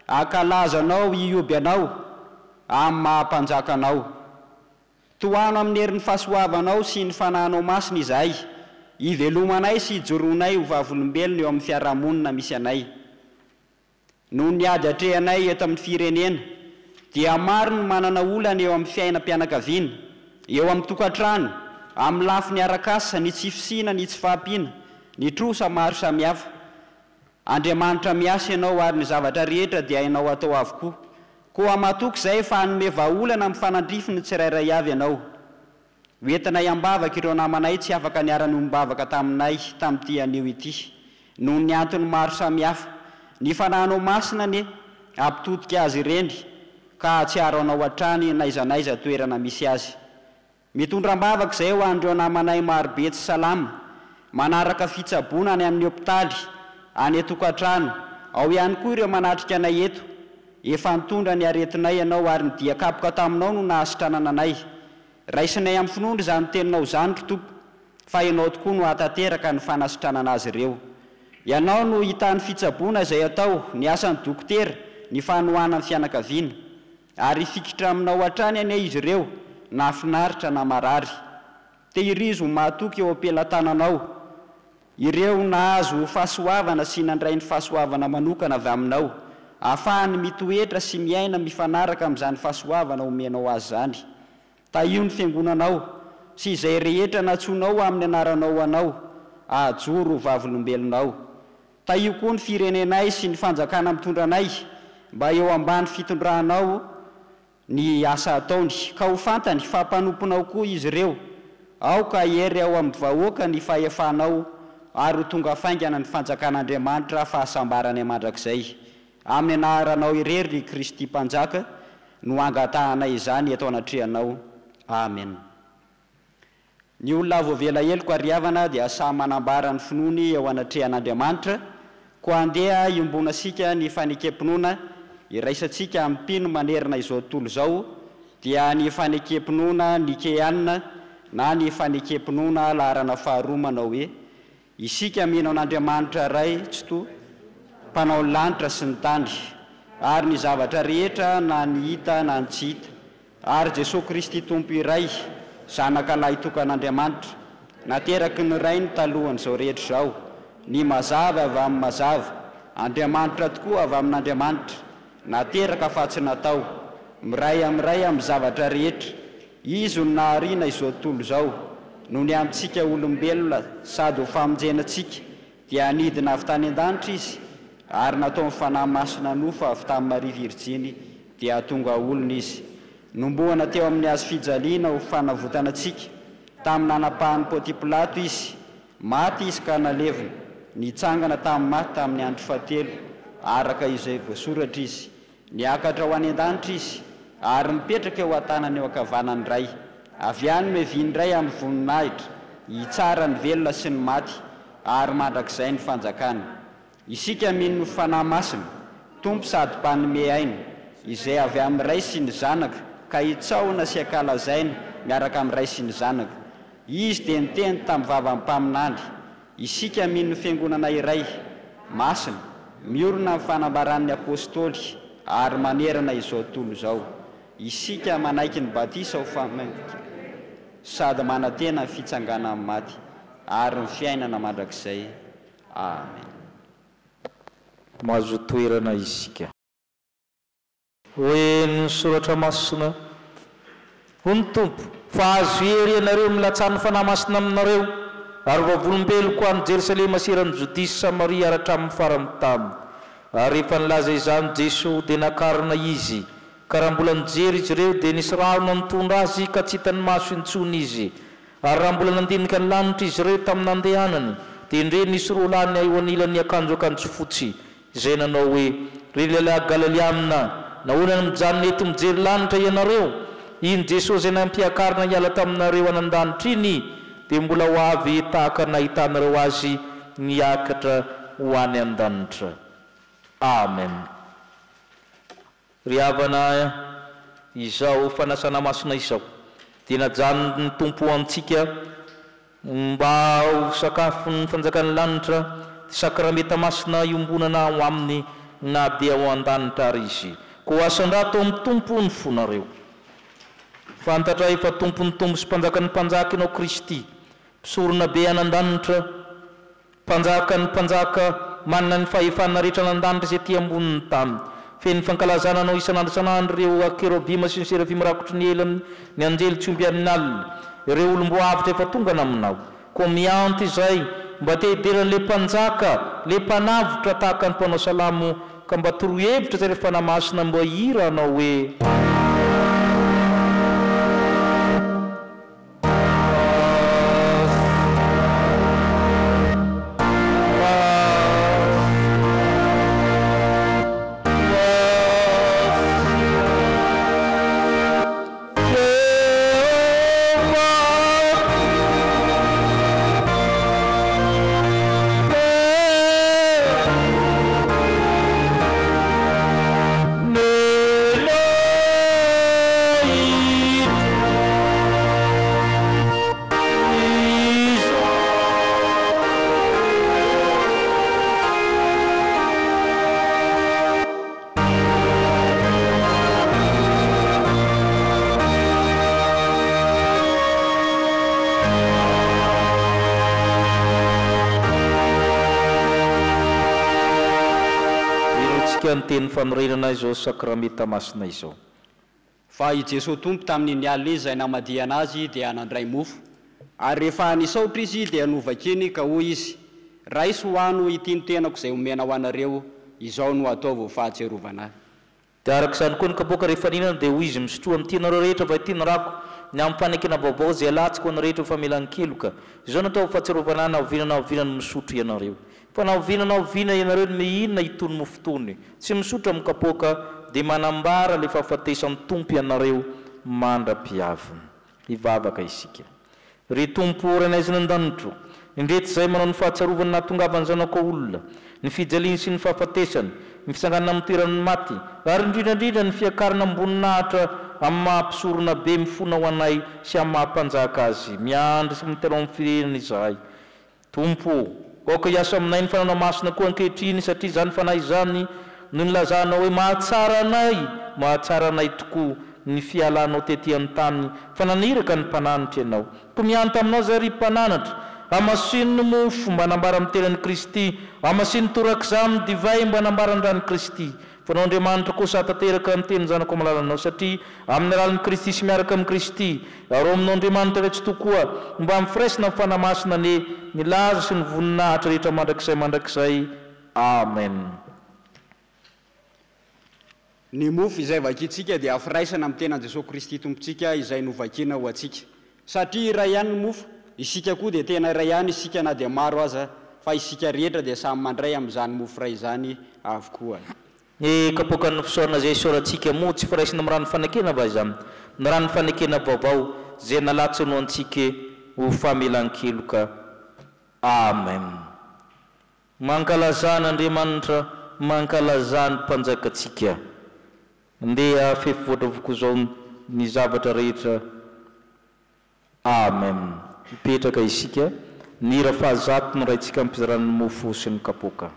akalazanao ioby anao amin'ny mahampanjakanao. Toano amin'ny herin'ny fahasoavanao sy ny fanahinao masina izahay, ivelomanay sy ijoronay ho vavolombelona eo amin'ny fiarahamonina misy anay. Noho ny ady atrehanay eto amin'ny firenena, dia maro ny manana olana eo amin'ny fiainam-pianakaviana, eo amin'ny tokantrano, amin'ny lafiny arakasa, ny tsy fisina, ny tsy fahampiana, ny trosa maro samihafa. Andriamanitra miasa ianao ary ny zavatra rehetra dia hainao atao avokoa. Koa matoky izay fa hanome vahaolana amin'ny fanandrifiny tsirairay avy ianao. Hoentinay ambavaka ireo namanay tsy afaka niara-ny ombavaka taminay tamin'ity anio ity, noho ny antony maro samihafa. Ny fanahinao masina ne ampitodika azy ireny ka atsiaro anao hatrany naizanaiza toerana misy azy. Mitondram-bavaka izay ho andreo namanay marobe tsy salama, manaraka fitsaboana any amin'ny hopitaly, any atokantrano, ao ihany koa ireo manatrika anay eto. Efa nitondra ny aretinay ianao ary nidia kapoka taminao no nahasitranana anay. Raisinay amin'ny finondro izany teninao izany ry Tompo, fa ianao tokoa no hatateraka ny fanasitranana azy ireo. Ianao no hitany fitsaboana izay atao, ny asan'ny dokotera, ny fanohana ny fianakaviana, ary fikitra aminao hatrany ane izy ireo, na finaritra na marary. Tehirizo mahatoky eo ampelantananao, ireo nahazo fahasoavana sy nandray ny fahasoavana manokana avy aminao, ahafahany mitoetra sy miaina mifanaraka amin'izany fahasoavana omenao azy zany. Io ny fiangonanao sy izay rehetra natsonao amin'ny anaranao anao, ahajoro vavolombelonao. Io koa ny firenenay sy ny fanjakana mitondranay, mba eo ambany fitondranao ny asa ataony, ka ho fantany fa mpanomponao koa izy ireo, aoka hery ao amin'ny vahoaka ny fahefanao ary ho tonga faingana ny fanjakan'Andriamanitra fahasambarany mandrakizay. Amin'ny anaranao irery Kristy mpanjaka no angatahanay izany eto anatrehanao. Amen. Ny olona voavela heloka ariavana dia samy manambara ny finoany eo anatrehan'Andriamanitra, koa andeha iombona sika ny fanekempinoana iraisantsika amin'ny mpino manerina izao tontolo izao, dia ny fanekempinoana nikeanina na ny fanekempinoana laharana faharoa manao hoe: isika mino an'Andriamanitra ray tsy to, mpanao ny lanitra sy ny tany, ary ny zavatra rehetra na ny hita na ny tsy hita, ary Jesosy Kristy Tompo iray, zanakalahy tokan'Andriamanitra, nateraky ny rainy talohan'izao rehetra izao, ny mazava avy amin'ny mazava, Andriamanitra tokoa avy amin'Andriamanitra, nateraka fa tsy natao, miray amin'ny zavatra rehetra. Izy no nahariana izao tontolo izao, noho ny amintsika olombelona sady ho famonjenantsika, dia nidina avy tany an-danitra izy, ary natao ny fanahy masina nofa avy tamin'ny Maria Virjiny, dia tonga olona izy. Nombohana teo amin'ny azy fijaliana ho fanavotana antsika, tamin'ny nanapahany Pônty Pilato izy, maty izy ka nalevina, nitsangana tamin'ny maty tamin'ny andro fahatelo, araka izay voasoratra izy, niakatra ho any an-danitra izy, ary mipetraka eo an-tanany eo ankavanany ray, avy any meviny ray amin'ny voninahitra, hitsara ny velona sy ny maty, ary mandrakizay ny fanjakana. Isika mino ny fanahy masina, Tompo sady mpanome aina, izay avy amin'ny ray sy ny zanaka, ka hitsaona sy ankalazaina miaraka amin'ny ray sy ny zanaka. Izy dia niteny tamin'ny vavany mpaminany. Isika mino ny fiangonana iray masina, miorona amin'ny fanambaran'ny apôstôly, ary manerana izao tontolo izao. Isika manaiky ny batisa ho famanky, sady manantena ny fitsangana amin'ny maty, ary ny fiainana mandrakizay. Amen. Mahazo toerana isika. Hoe ny soratra masina, hoy ny Tompo, fa azo hery ianareo milatsany fanahy masina aminareo, ary vavolombeloko any Jerosalema seran'ny Jodisy Samaria ary hatramin'ny farany tany. Ary rehefa nilaza izany Jesosy dia nakarina izy, ka raha mbola nijery izy ireo dia nisy rahona nitondra azy ka tsy hitany maso intsony izy. Ary raha mbola nandinika ny lanitra izy ireo tamin'ny andehanany, dia indre nisy rolany eo anilan'ny akanjo fotsy izay nanao hoe ry lehilahy Galilia amina nahoana mijanona eto mijery lanitra ianareo iny Jesosy izay nampiakarina hiala taminareo anan-danitra iny dia mbola ho avy tahaka nahitanareo azy niakatra ho any an-danitra. Amen. Ry havana izao fanasana masina izao dia najanony ny tompo antsika mba ho sakafo ny fanjakan'ny lanitra sakramenta masina iombonana ho aminy na dia ho an-danitra ary izy ko asan-drato amin'ny tompo ny fonareo fantatra efa tompony tompo sy mpanjakan'ny mpanjaka ianao Kristy mpisorona be anan-danitra mpanjaka ny mpanjaka manana ny fahefana rehetra anan-danitra izay ty amboniny tany feny fankalazana anao isan'andro isan'andro ireo akerobima sy ny serafima rakotry ny ela ny anjely tsy omby amin'ny alina ireo olombo avitra efa tonga naminao ko mianto izay mba te hideran'le mpanjaka le mpanavitra tahaka ny mpanao salamo ka mba torohevitra zay rehefa namasina mba hira anao hoe teny fanorenana izao sakramenta masina izao fa i Jesosy tompo tamin'ny nialina izy izay namadiana azy dia anandray mofo ary rehefa nisaotra izy dia novakeny ka hoy izy raisy hoano ity tenako izay omena ho anareo izao no ataovo fahatserovana dia arak'izany koa ny kapoaka rehefa ninana dia hoy izy misotro amin'ny tianareo rehetra va tianarako ny amin'ny fanekena vaovao izay alatsika ho ana rehetra fa melan-keloka izao natao fahatserovana nahovinany misotro ianareo fa nahovinana ianareo ny mihinana itony mofo tony tsy misotro amin'ny kapoaka dia manambara le fahafatesan'ny tompo ianareo mandra-piavina hivavaka isika ry tompo ranaizina an-danitro indreto izay manao ny fahatsarovany nahatongavany zanako olona ny fijaliany sy ny fahafatesany ny fisanganana amin'ny toeran'ny maty ary indrindrandrindra ny fiakarana amboninahitra amin'ny mahampisorona be mifona ho anay sy amin'ny mahampanjaka azy miandry sy mitero amin'ny firenena izahay tompo oka hiasa aminay ny fananao masina koa ankehitriny satria izany fanahy izany no nilazanao hoe mahatsara anay tokoa ny fialanao tetỳ amin'ny tany fa naniraka ny mpananitra ianao ko mianto aminao zay ry mpananatra amasino mofo mba hanambara amin'ny tenan'i Kristy amasino torak'izay amin'ny divay mba hanambara ny rany Kristy fa nao Andriamanitra kosa tanteraka amin'ny teniny zanako malalanao satria amin'ny alalan'i Kristy sy miaraka amin'ny Kristy ary aminao Andriamanitra rehetra tokoa mba mifiraisina amin'ny fanamasina ny laza sy ny voninahitra rehetra mandrakizay amen. Ny mofo izay vakitsika dia afiraisana amin'ny tenan Jesosy Kristy tompontsika izay novakina ho atsika satria iray ihany ny mofo isika koa dia tena iray ihany isika na dia maro aza fa isika rehetra dia samy mandray amin'izany mofo iray izany avokoa. Ny kapoakan'ny fisaorana izay isaorantsika moa tsy firaisina amin'ny rano fanekena va izany ny rano fanekena vaovao izay nalatsy no antsika ho famelan-keloka amen. Mankalazana Andriamanitra mankalazana mpanjakatsika ndeha fefivoatra avoko izao ny zavatra rehetra amen. Mipetraka isika nira fahazato no raintsika ampizaran'ny mofo sy ny kapoaka.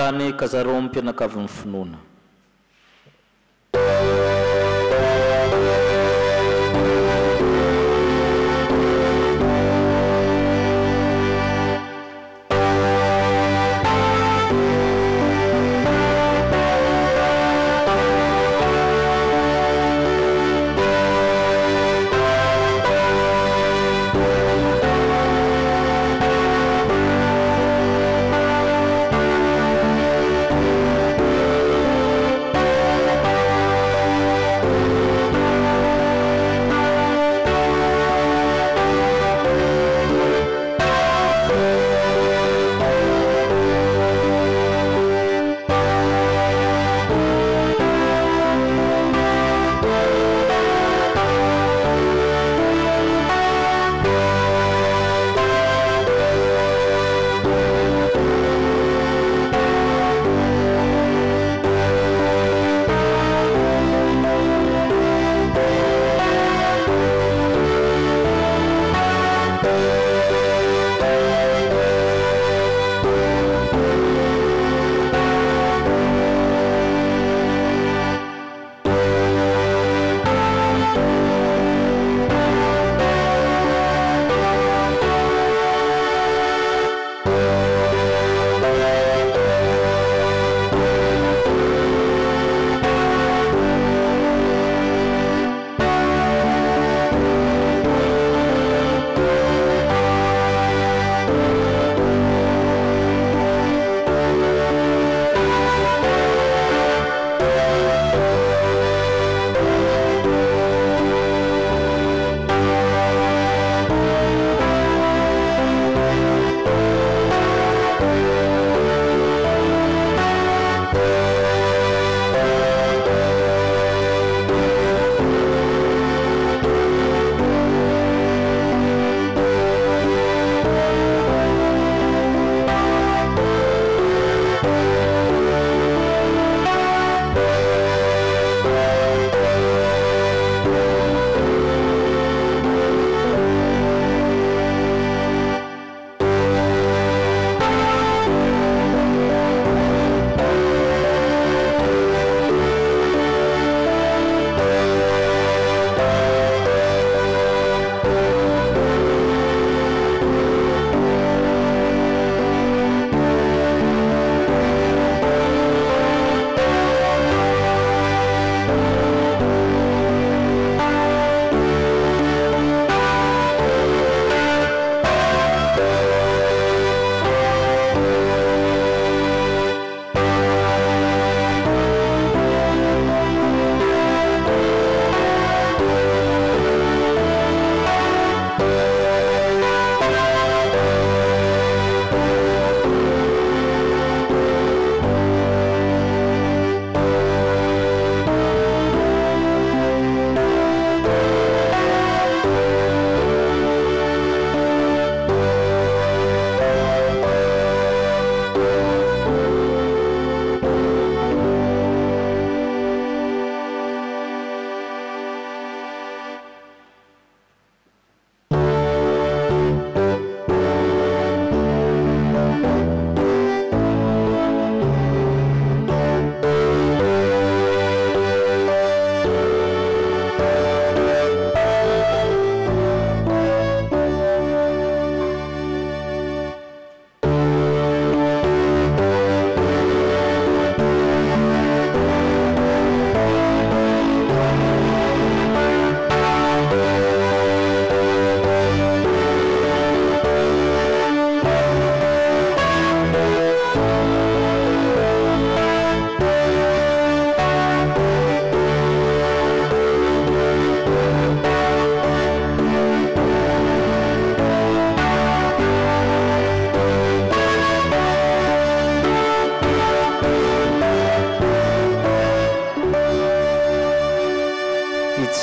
zany kazarao mpianakavin'ny finoana.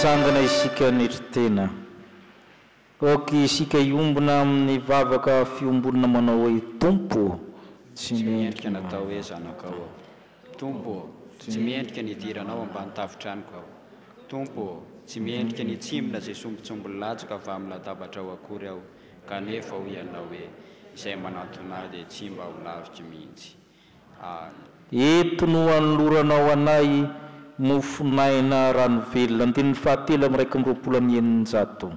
sangana isika niritena oky isika iombona amin'ny vavaka fiombonana manao hoe tompo tsy miendrika natao hoe zanakao tompo tsy miendrika nidiranao ambany tafitranoko aho tompo tsy miendrika nitsimina zay sombitsomboly latsaka avy amin'ny latabatra ao akory aho kanefa ho ianao hoe izay manatona dia tsy mba ho lavitra mihitsy eto no anoloranao anay mofonaina rano velona andininy fahatelo amin'ny raiky amroapolo amin'ny eninjato.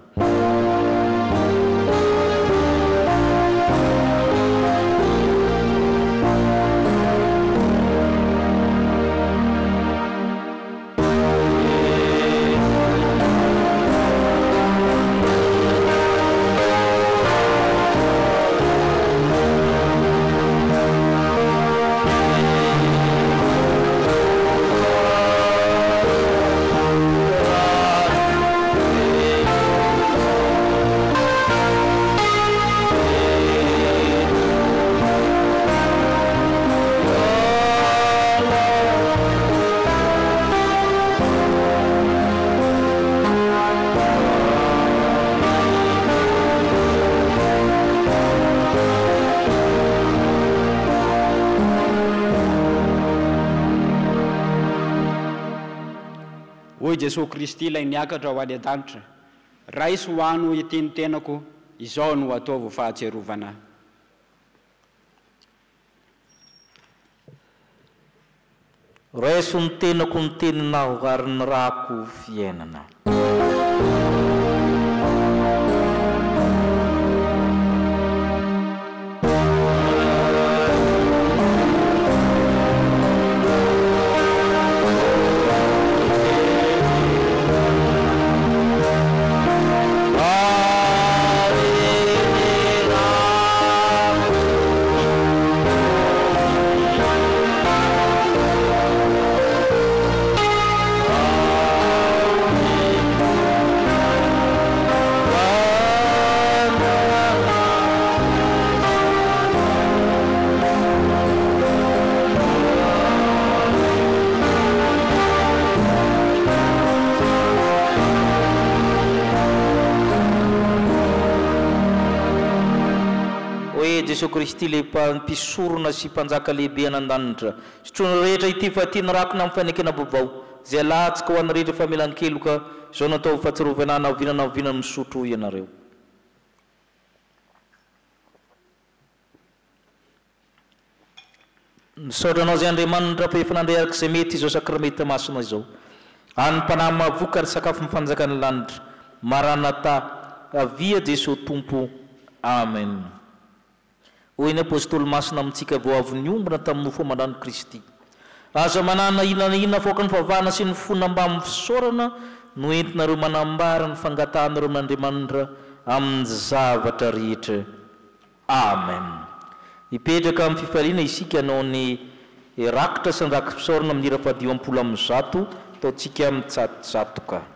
Hoy Jesosy Kristy ilay niakatra ho any an-danitra, raisy ho ano itiany tenako, izao no ataovo fahatserovana. Raiso ny tenako ny teninao ary ny rako fiainana. Jesosy Kristy le mpisorona sy mpanjaka lehibe an'Andanitra, sotroany rehetra ity fa tiany rakona amin'ny fanekena vaovao, zay alatsika ho an'ny rehetra famelan-keloka, zao natao fahatsiarovana naovinana misotro ianareo. Nisaotranao zay Andriamanitra fa efa nandray arak'izay mety izao sakramety masina izao. Any mpanahy mavoka ary sakafo mifanjakany lanitra. Maranatha, avia Jesosy Tompo. Amen. Hoy ny apôstôly masina amintsika vao avy niombona tamin'ny fomandrano Kristy. Aza manana inana foka ny favahana sy ny fona mba amin'ny fisaorana no entinareo manambara ny fangatanareo amin'Andriamanitra amin'ny zavatra rehetra. Amen. Ipetraka amin'ny fifaliana isika anao ny rakitra sy ny raky fisaorana amin'ny ira fahadioam-polo amin'ny zato, ataontsika amin'ny tsatotsatoka.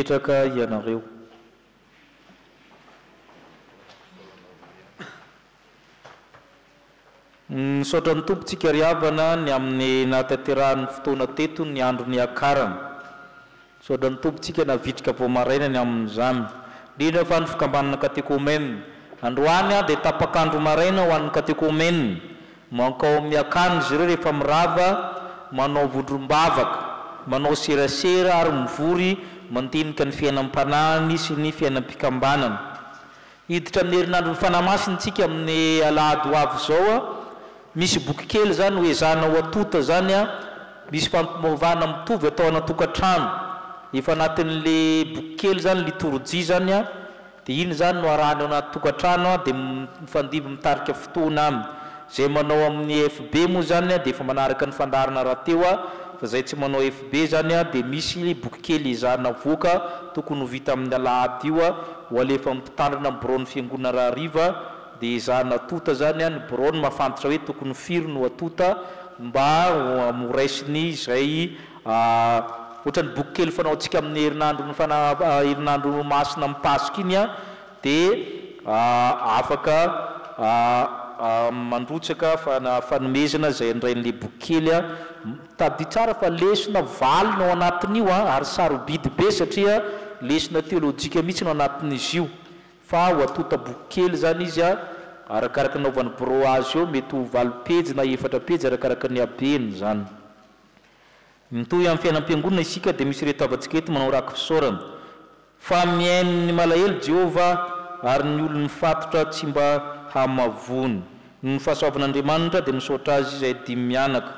mipetraka ianareo. Misaotra ny tompontsika riavana ny amin'ny nahatanterahany fotoana teto ny andro ny akarana. Misaotra ny tompontsika navitrika vao maraina ny amin'izany. Indrindra fa ny fikambanana katekômena. Androany dia tapakandro maraina ho an'ny katekômena. Mankao miakany izy ireo rehefa mirava, manao vondrom-bavaka, manao serasera ary mivory mandinika ny fiainam-panahiny sy ny fiainam-pikambanana. Hiditra amin'ny herinandro ny fanamasintsika amin'ny alahady ho avy zao misy boky kely zany hoe zana ho atota zany misy fampimoavana mitovy atao anatokantrano. Efa anatin'le boky kely zany liturjia zany dia iny zany no arahany ao anaty tokantrano dia mifandimby mitarika fotoana aminy. Zay manao amin'ny FB moa zany dia efa manaraka ny fandarana rahateo fa zay tsy manao FB zany dia misy boky kely izana voaka tokony ho vita amin'ny alahady io ho alefa mitandrina amin'ny borony fiangonana Rahariva dia izana tota zany ny borony mafantatra hoe tokony firy no atota mba moraisiny izay ohatrany boky kely fanaontsika amin'ny herinandro masina mipasika iny dia afaka mandrotsaka fanomezana zay andrain'le boky kely tady tsara fa lesona valina ao anatin'io ary sarobidy be satria lesona teolojika mihitsy no anatin'izy io fa ho atota boky kely zany izy arakaraka naovany bro azy eo mety ho 8 pejy na 4 pejy arakaraka ny abeny zany. Mitohy amin'ny fiainam-piangonana isika dia misy reto avantsika eto manao raka fisaorana fa miain'ny malahelo Jehova ary ny olony mifatotra tsy mba hamavony. Ny fahasoavan'Andriamanitra dia misaotra azy izay dimy mianaka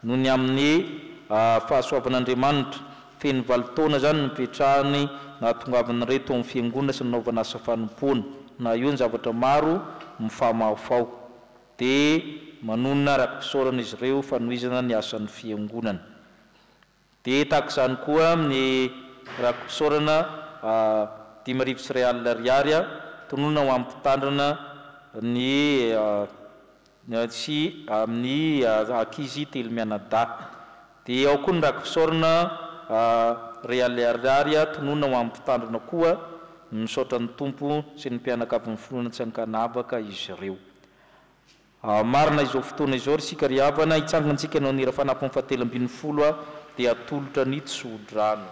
noho ny amin'ny fahasoavan'Andriamanitra feno 8 taona zany nipetrahany nahatongavana reto amin'ny fiangonana sy nanaovana asa fanompoana na io ny zavatra maro mifamafao dia manonona raka fisaorana izy ireo fanohizana ny asan'ny fiangonana. Dia tahaka izany koa amin'ny raka fisaorana 5,000 ariary tonona ho ampitandrana ny sy amin'ny ankizy telo mianadahy. Dia ao koa ny raka fisaorana ariary tonona ho ampitandrana koa misaotra ny tompo sy ny mpianakavy ny finoana tsy ankanavaka izy ireo. Marina izao fotoana izao risika riavana hitsangantsika anao nira fanampiny 720 dia atolotra ny tsodrano.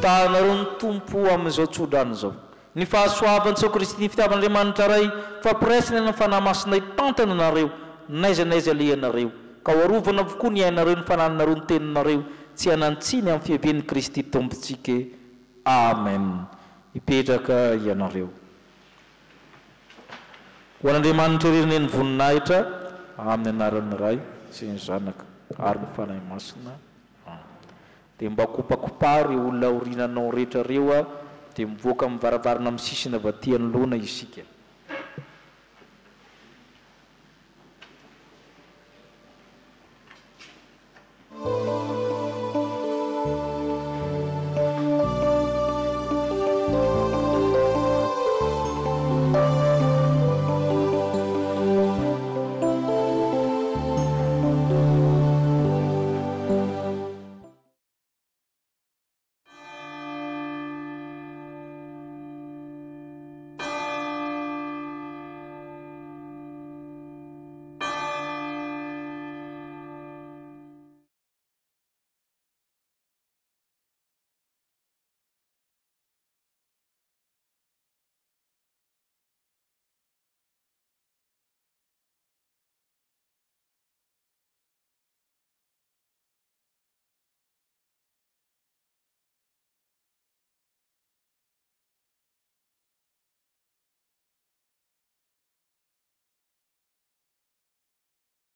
tahanareo ny tompo amin'izao tsodrano zao ny fahasoavany Jesu Kristy ny fitiavan'Andriamanitra ray fampiresina ny fanahy masinay tantana anareo naiza le ianareo ka hoarovana avokoa ny ainareo ny fanananareo ny teninareo tsy hanantsiny amin'ny fiavian'i Kristy tompontsika amen ipetraka ianareo ho an'Andriamanitra reneny voninahitra amin'ny anaran'ny Ray sy ny Zanaka ary ny fanahy masina dia mba kopakopary olona orinanao rehetra reo dia mivoaka amin'ny varavarana amin'ny sisiny avy aty anoloana isika